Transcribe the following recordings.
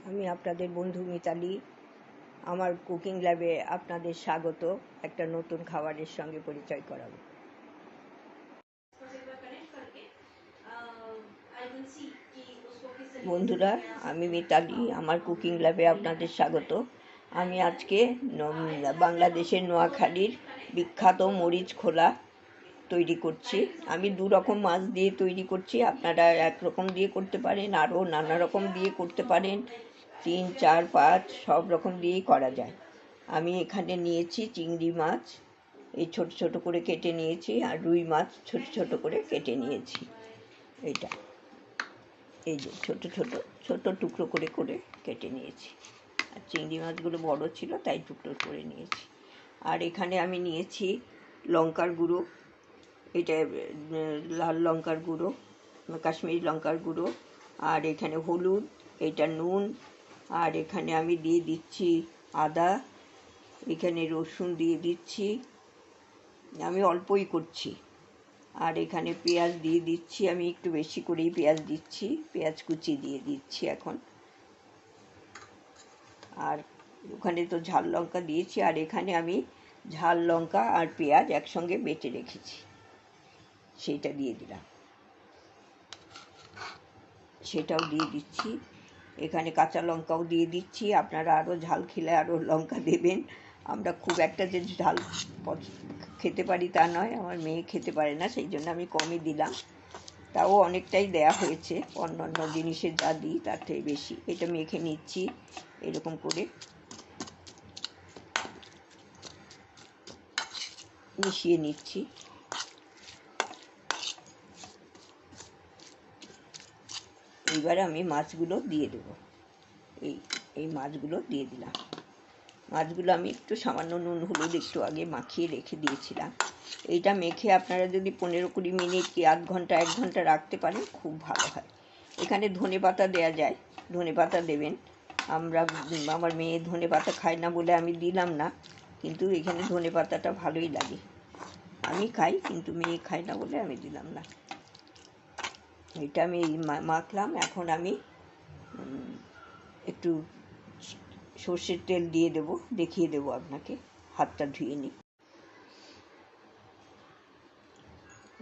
আমি আপনাদের বন্ধু মিতালি। আমার কুকিং ল্যাবে আপনাদের স্বাগত। একটা নতুন খাবারের সঙ্গে পরিচয় করাবো। বন্ধুরা, আমি মিতালি, আমার কুকিং ল্যাবে আপনাদের স্বাগত। আমি আজকে বাংলাদেশের নোয়াখালীর বিখ্যাত মরিচ খোলা তৈরি করছি। আমি দু রকম মাছ দিয়ে তৈরি করছি, আপনারা একরকম দিয়ে করতে পারেন, আরও নানা রকম দিয়ে করতে পারেন, 3, 4, 5 সব রকম দিয়েই করা যায়। আমি এখানে নিয়েছি চিংড়ি মাছ, এই ছোট ছোট করে কেটে নিয়েছি, আর রুই মাছ ছোট ছোট করে কেটে নিয়েছি। এইটা এই যে ছোট ছোট ছোট টুকরো করে করে কেটে নিয়েছি, আর চিংড়ি মাছগুলো বড় ছিল তাই টুকরো করে নিয়েছি। আর এখানে আমি নিয়েছি লঙ্কার গুঁড়ো, এটা লাল লঙ্কার গুঁড়ো, কাশ্মীরি লঙ্কার গুঁড়ো, আর এখানে হলুদ, এটা নুন, আর এখানে আমি দিয়ে দিচ্ছি আদা, এখানে রসুন দিয়ে দিচ্ছি, আমি অল্পই করছি। আর এখানে পেঁয়াজ দিয়ে দিচ্ছি, আমি একটু বেশি করেই পেঁয়াজ দিচ্ছি, পেঁয়াজ কুচি দিয়ে দিচ্ছি এখন। আর ওখানে তো ঝাল লঙ্কা দিয়েছি, আর এখানে আমি ঝাল লঙ্কা আর পেঁয়াজ একসঙ্গে বেটে রেখেছি, সেইটা দিয়ে দিলাম, সেটাও দিয়ে দিচ্ছি। এখানে কাঁচা লঙ্কাও দিয়ে দিচ্ছি, আপনারা আরও ঝাল খেলে আরও লঙ্কা দেবেন। আমরা খুব একটা যে ঝাল খেতে পারি তা নয়, আমার মেয়ে খেতে পারে না, সেই জন্য আমি কমই দিলাম। তাও অনেকটাই দেয়া হয়েছে, অন্যান্য জিনিসের যা দিই তার থেকে বেশি। এটা মেখে নিচ্ছি এরকম করে, মিশিয়ে নিচ্ছি। এইবারে আমি মাছগুলো দিয়ে দেবো, এই মাছগুলো দিয়ে দিলাম। মাছগুলো আমি একটু সামান্য নুন হলুদ একটু আগে মাখিয়ে রেখে দিয়েছিলাম। এইটা মেখে আপনারা যদি 15-20 মিনিট কি আধ ঘন্টা 1 ঘন্টা রাখতে পারেন, খুব ভালো হয়। এখানে ধনে পাতা দেওয়া যায়, ধনে পাতা দেবেন। আমার মেয়ে ধনে পাতা খায় না বলে আমি দিলাম না, কিন্তু এখানে ধনে পাতাটা ভালোই লাগে। আমি খাই, কিন্তু মেয়ে খায় না বলে আমি দিলাম না। এটা আমি মাখলাম। এখন আমি একটু সর্ষের তেল দিয়ে দেব, দেখিয়ে দেবো আপনাকে। হাতটা ধুয়ে নিই।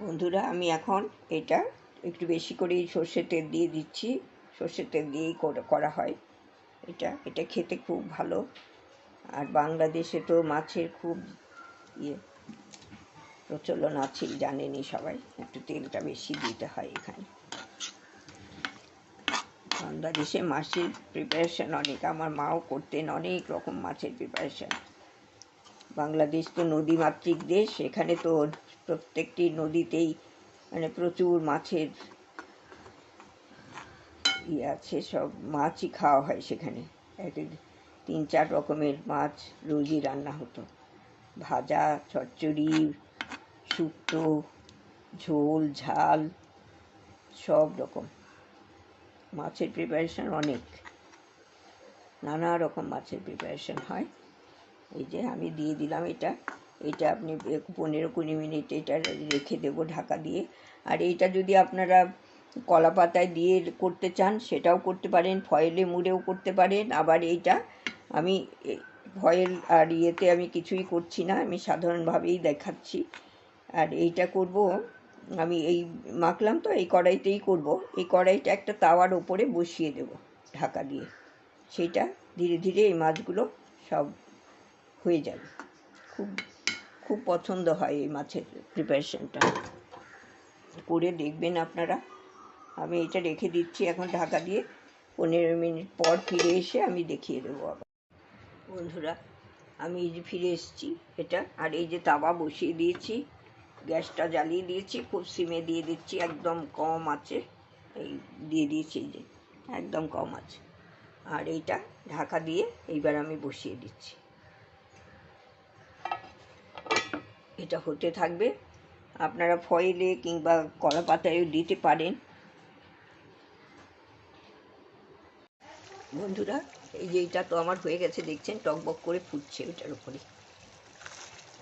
বন্ধুরা, আমি এখন এটা একটু বেশি করেই সর্ষের তেল দিয়ে দিচ্ছি। সর্ষের তেল দিয়েই করা হয় এটা খেতে খুব ভালো। আর বাংলাদেশে তো মাছের খুব প্রচলন আছে, জানেনই সবাই। একটু তেলটা বেশি দিতে হয় এখানে। বাংলাদেশে মাছের প্রিপারেশন অনেক, আমার মাও করতেন অনেক রকম মাছের প্রিপারেশন। বাংলাদেশ তো নদীমাতৃক দেশ, এখানে তো প্রত্যেকটি নদীতেই মানে প্রচুর মাছের আছে, সব মাছই খাওয়া হয় সেখানে। 3-4 রকমের মাছ রোজই রান্না হতো, ভাজা, চচ্চড়ি, শুক্তো, ঝোল, ঝাল, সব রকম মাছের প্রিপারেশন অনেক, নানা রকম মাছের প্রিপারেশন হয়। এই যে আমি দিয়ে দিলাম এটা আপনি 15-20 মিনিট এটা রেখে দেবো ঢাকা দিয়ে। আর এইটা যদি আপনারা কলা পাতায় দিয়ে করতে চান সেটাও করতে পারেন, ফয়েলে মুড়েও করতে পারেন। আবার এইটা আমি ফয়েল আর ইয়েতে আমি কিছুই করছি না, আমি সাধারণভাবেই দেখাচ্ছি। আর এইটা করব আমি, এই মাখলাম তো এই কড়াইতেই করব। এই কড়াইটা একটা তাওয়ার ওপরে বসিয়ে দেব ঢাকা দিয়ে, সেইটা ধীরে ধীরে এই মাছগুলো সব হয়ে যাবে। খুব খুব পছন্দ হয় এই মাছের প্রিপারেশনটা, করে দেখবেন আপনারা। আমি এটা রেখে দিচ্ছি এখন ঢাকা দিয়ে। 15 মিনিট পর ফিরে এসে আমি দেখিয়ে দেবো আবার। বন্ধুরা, আমি এই যে ফিরে এসেছি এটা, আর এই যে তাওয়া বসিয়ে দিয়েছি, গ্যাসটা জ্বালিয়ে দিয়েছি, খুব সিমে দিয়ে দিচ্ছি, একদম কম আছে, এই দিয়ে দিয়েছি, এই যে একদম কম আছে। আর এইটা ঢাকা দিয়ে এইবার আমি বসিয়ে দিচ্ছি, এটা হতে থাকবে। আপনারা ফয়েলে কিংবা কলা পাতায়ও দিতে পারেন। বন্ধুরা, এই যে এটা তো আমার হয়ে গেছে, দেখছেন টকবক করে ফুটছে ওটার উপরে।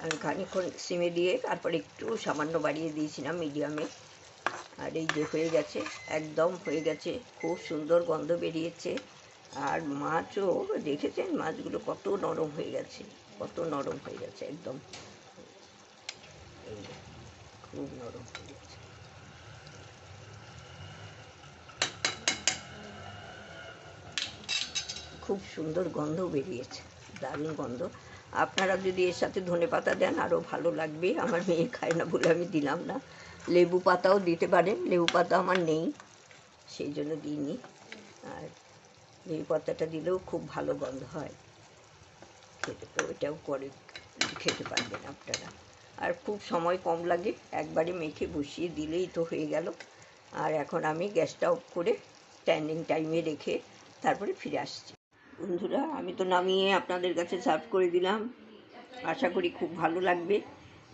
আমি খানিকক্ষণ সিমে দিয়ে তারপর একটু সামান্য বাড়িয়ে দিয়েছিলাম মিডিয়ামে। আর এই যে হয়ে গেছে, একদম হয়ে গেছে, খুব সুন্দর গন্ধ বেরিয়েছে। আর মাছও দেখেছেন, মাছগুলো কত নরম হয়ে গেছে, কত নরম হয়ে গেছে একদম, এই খুব নরম হয়ে গেছে। খুব সুন্দর গন্ধ বেরিয়েছে, দারুণ গন্ধ। আপনারা যদি এর সাথে ধনেপাতা দেন আরও ভালো লাগবে। আমার মেয়ে খায় না বলে আমি দিলাম না। লেবু পাতাও দিতে পারেন, লেবু পাতা আমার নেই সেই জন্য দিইনি। আর লেবু পাতাটা দিলেও খুব ভালো গন্ধ হয় খেতে, তো ওইটাও করে খেতে পারবেন আপনারা। আর খুব সময় কম লাগে, একবারে মেখে বসিয়ে দিলেই তো হয়ে গেল। আর এখন আমি গ্যাসটা অফ করে স্ট্যান্ডিং টাইমে রেখে তারপরে ফিরে আসছি। বন্ধুরা, আমি তো নামিয়ে আপনাদের কাছে সার্ভ করে দিলাম, আশা করি খুব ভালো লাগবে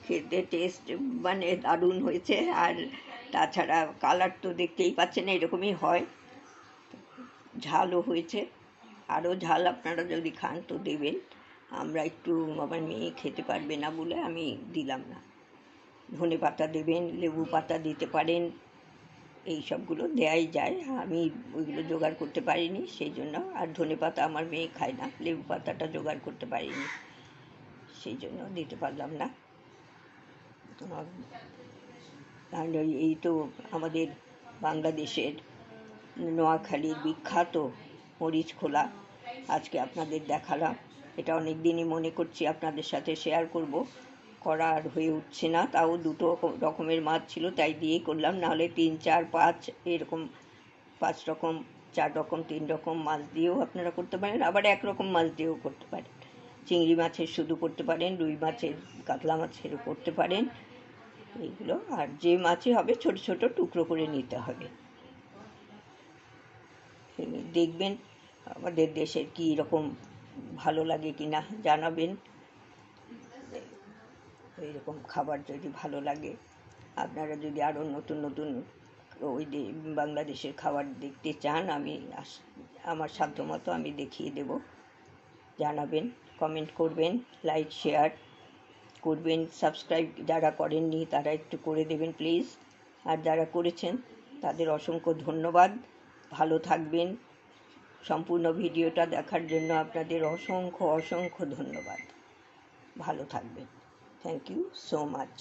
খেতে। টেস্ট মানে দারুণ হয়েছে। আর তাছাড়া কালার তো দেখতেই পাচ্ছেন, এরকমই হয়। ঝালও হয়েছে, আরও ঝাল আপনারা যদি খান তো দেবেন। আমরা একটু, আমার মেয়ে খেতে পারবে না বলে আমি দিলাম না। ধনে পাতা দেবেন, লেবু পাতা দিতে পারেন, এই সবগুলো দেয়াই যায়, আমি ওইগুলো জোগাড় করতে পারিনি সেই জন্য। আর ধনে পাতা আমার মেয়ে খায় না, লেবু পাতাটা জোগাড় করতে পারিনি সেই জন্য দিতে পারলাম না। আর এই তো আমাদের বাংলাদেশের নোয়াখালীর বিখ্যাত মরিচ খোলা আজকে আপনাদের দেখালাম। এটা অনেক দিনই মনে করছি আপনাদের সাথে শেয়ার করব, করা আর হয়ে উঠছে না। তাও দুটো রকমের মাছ ছিল তাই দিয়েই করলাম, নাহলে 3, 4, 5 এরকম 5 রকম, 4 রকম, 3 রকম মাছ দিয়েও আপনারা করতে পারেন, আবার একরকম মাছ দিয়েও করতে পারেন। চিংড়ি মাছের শুধু করতে পারেন, রুই মাছের, কাতলা মাছেরও করতে পারেন এইগুলো। আর যে মাছই হবে ছোট ছোট টুকরো করে নিতে হবে। দেখবেন আমাদের দেশের কী রকম ভালো লাগে কি না জানাবেন। এইরকম খাবার যদি ভালো লাগে, আপনারা যদি আরও নতুন নতুন ওই বাংলাদেশের খাবার দেখতে চান, আমি আমার সাধ্যমতো আমি দেখিয়ে দেব। জানাবেন, কমেন্ট করবেন, লাইক শেয়ার করবেন, সাবস্ক্রাইব যারা করেননি তারা একটু করে দেবেন প্লিজ। আর যারা করেছেন তাদের অসংখ্য ধন্যবাদ। ভালো থাকবেন। সম্পূর্ণ ভিডিওটা দেখার জন্য আপনাদের অসংখ্য অসংখ্য ধন্যবাদ। ভালো থাকবেন। Thank you so much.